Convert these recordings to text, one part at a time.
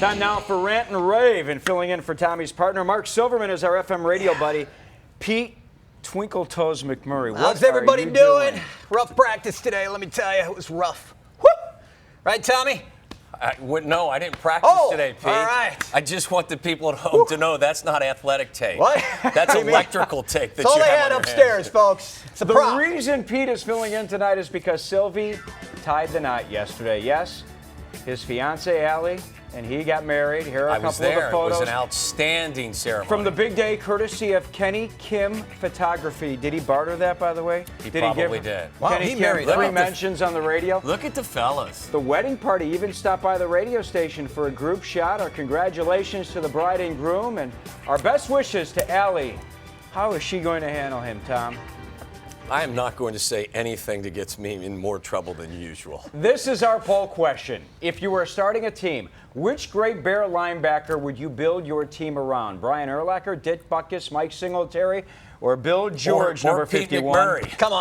Time now for Rant and Rave, and filling in for Tommy's partner, Marc Silverman, is our FM radio buddy, Pete Twinkle Toes McMurray. How's everybody doing? Rough practice today, let me tell you. It was rough. Woo! Right, Tommy? No, I didn't practice today, Pete. All right. I just want the people at home to know that's not athletic tape. What? That's electrical tape that That's all you they have had on your upstairs, hands. folks. It's a The prop. reason Pete is filling in tonight is because Sylvie tied the knot yesterday. Yes, his fiancée, Allie, and he got married. Here are a I was couple of there. the photos. It was an outstanding ceremony. From the big day, courtesy of Kenny Kim Photography. Did he barter that, by the way? He did probably he give did. Wow, Kenny he Kim married 3 up. mentions on the radio? Look at the fellas. The wedding party even stopped by the radio station for a group shot. Our congratulations to the bride and groom, and our best wishes to Allie. How is she going to handle him, Tom? I am not going to say anything that gets me in more trouble than usual. This is our poll question. If you were starting a team, which Great Bear linebacker would you build your team around? Brian Urlacher, Dick Butkus, Mike Singletary, or Bill George, or number Pete 51? McMurray. Come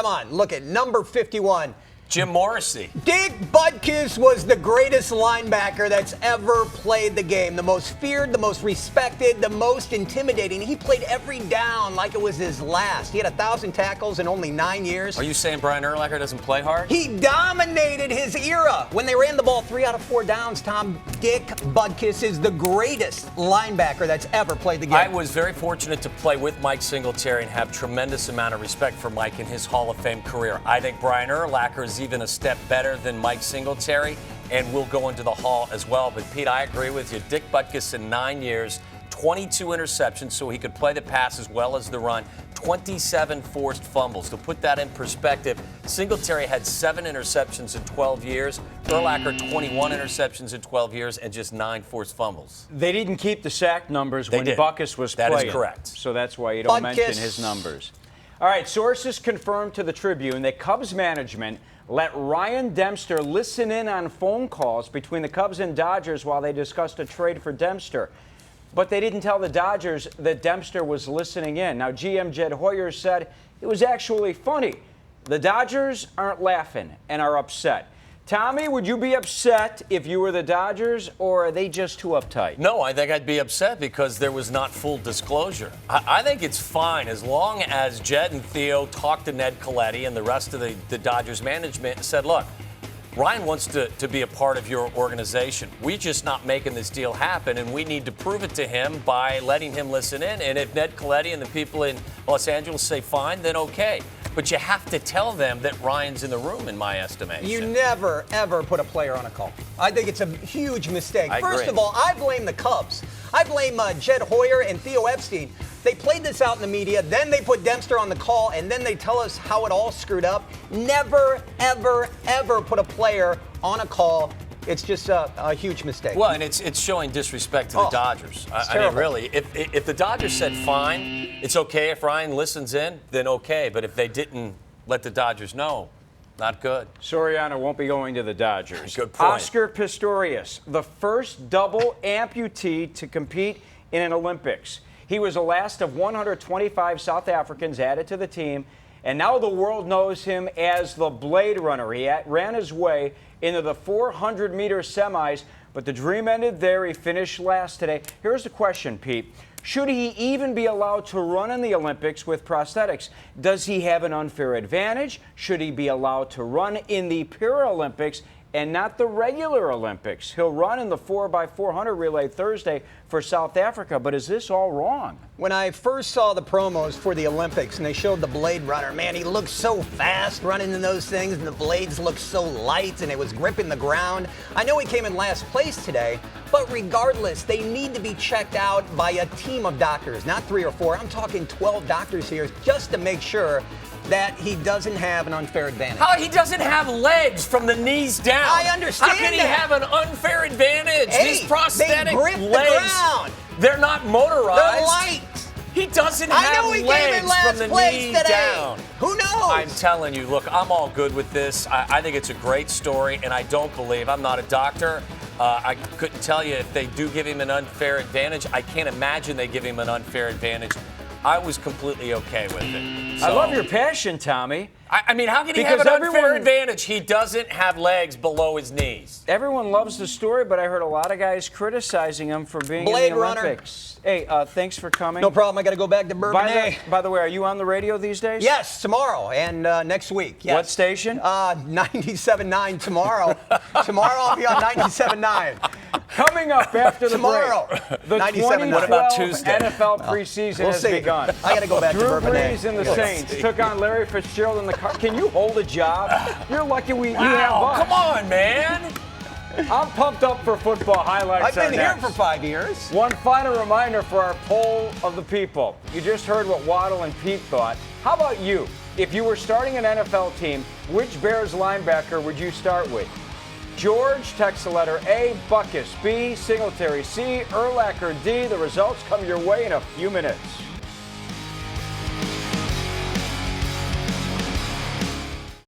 on. Look at number 51. Jim Morrissey. Dick Butkus was the greatest linebacker that's ever played the game. The most feared, the most respected, the most intimidating. He played every down like it was his last. He had 1,000 tackles in only 9 years. Are you saying Brian Urlacher doesn't play hard? He dominated his era. When they ran the ball 3 out of 4 downs, Tom, Dick Butkus is the greatest linebacker that's ever played the game. I was very fortunate to play with Mike Singletary and have tremendous amount of respect for Mike in his Hall of Fame career. I think Brian Urlacher is even a step better than Mike Singletary and will go into the Hall as well. But Pete, I agree with you. Dick Butkus in 9 years, 22 interceptions so he could play the pass as well as the run, 27 forced fumbles. To put that in perspective, Singletary had 7 interceptions in 12 years, Urlacher 21 interceptions in 12 years, and just 9 forced fumbles. They didn't keep the sack numbers when did. Butkus was That playing. is correct. So that's why you don't Butkus. mention his numbers. All right, sources confirmed to the Tribune that Cubs management let Ryan Dempster listen in on phone calls between the Cubs and Dodgers while they discussed a trade for Dempster. But they didn't tell the Dodgers that Dempster was listening in. Now, GM Jed Hoyer said it was actually funny. The Dodgers aren't laughing and are upset. Tommy, would you be upset if you were the Dodgers, or are they just too uptight? No, I think I'd be upset because there was not full disclosure. I think it's fine as long as Jed and Theo talked to Ned Colletti and the rest of the Dodgers management and said, look, Ryan wants to be a part of your organization. We're just not making this deal happen, and we need to prove it to him by letting him listen in. And if Ned Colletti and the people in Los Angeles say fine, then okay. But you have to tell them that Ryan's in the room, in my estimation. You never, ever put a player on a call. I think it's a huge mistake. I First agree. of all, I blame the Cubs. I blame Jed Hoyer and Theo Epstein. They played this out in the media, then they put Dempster on the call, and then they tell us how it all screwed up. Never, ever, ever put a player on a call. It's just a huge mistake. Well, and it's showing disrespect to the Dodgers. I mean, terrible. really, if the Dodgers said fine, it's okay if Ryan listens in, then okay. But if they didn't let the Dodgers know, not good. Soriano won't be going to the Dodgers. Good point. Oscar Pistorius, the first double amputee to compete in an Olympics. He was the last of 125 South Africans added to the team, and now the world knows him as the Blade Runner. He ran his way into the 400-meter semis, but the dream ended there. He finished last today. Here's the question, Pete. Should he even be allowed to run in the Olympics with prosthetics? Does he have an unfair advantage? Should he be allowed to run in the Paralympics and not the regular Olympics? He'll run in the 4x400 relay Thursday for South Africa, but is this all wrong? When I first saw the promos for the Olympics and they showed the Blade Runner, man, he looked so fast running in those things, and the blades looked so light, and it was gripping the ground. I know he came in last place today, but regardless, they need to be checked out by a team of doctors, not 3 or 4. I'm talking 12 doctors here just to make sure that he doesn't have an unfair advantage. How he doesn't have legs from the knees down? I understand How can he that. have an unfair advantage? Hey, These prosthetic they grip legs, the ground. they're not motorized. They're light. He doesn't I have know he came legs in last from the place knee today. down. Who knows? I'm telling you, look, I'm all good with this. I think it's a great story, and I don't believe, I'm not a doctor. I couldn't tell you if they do give him an unfair advantage. I can't imagine they give him an unfair advantage. I was completely okay with it. I love your passion, Tommy. I mean, how can he have Because an unfair advantage? He doesn't have legs below his knees. Everyone loves the story, but I heard a lot of guys criticizing him for being Blade in the Runner. Olympics. Hey, thanks for coming. No problem. I got to go back to Bourbonnais. By the way, are you on the radio these days? Yes, tomorrow and next week. Yes. What station? 97.9 tomorrow. Tomorrow I'll be on 97.9. Coming up after the Tomorrow, break, the 97.9. 2012 What about Tuesday? NFL preseason We'll has see. begun. I got to go back to Drew Bourbonnais. Brees and the Yes. Saints took on Larry Fitzgerald in the car. Can you hold a job? You're lucky you have Wow, us. come on, man. I'm pumped up for football highlights. I've been are here next. for 5 years. One final reminder for our poll of the people. You just heard what Waddle and Pete thought. How about you? If you were starting an NFL team, which Bears linebacker would you start with? George texts the letter A, Buckus, B, Singletary, C, Urlacher, D. The results come your way in a few minutes.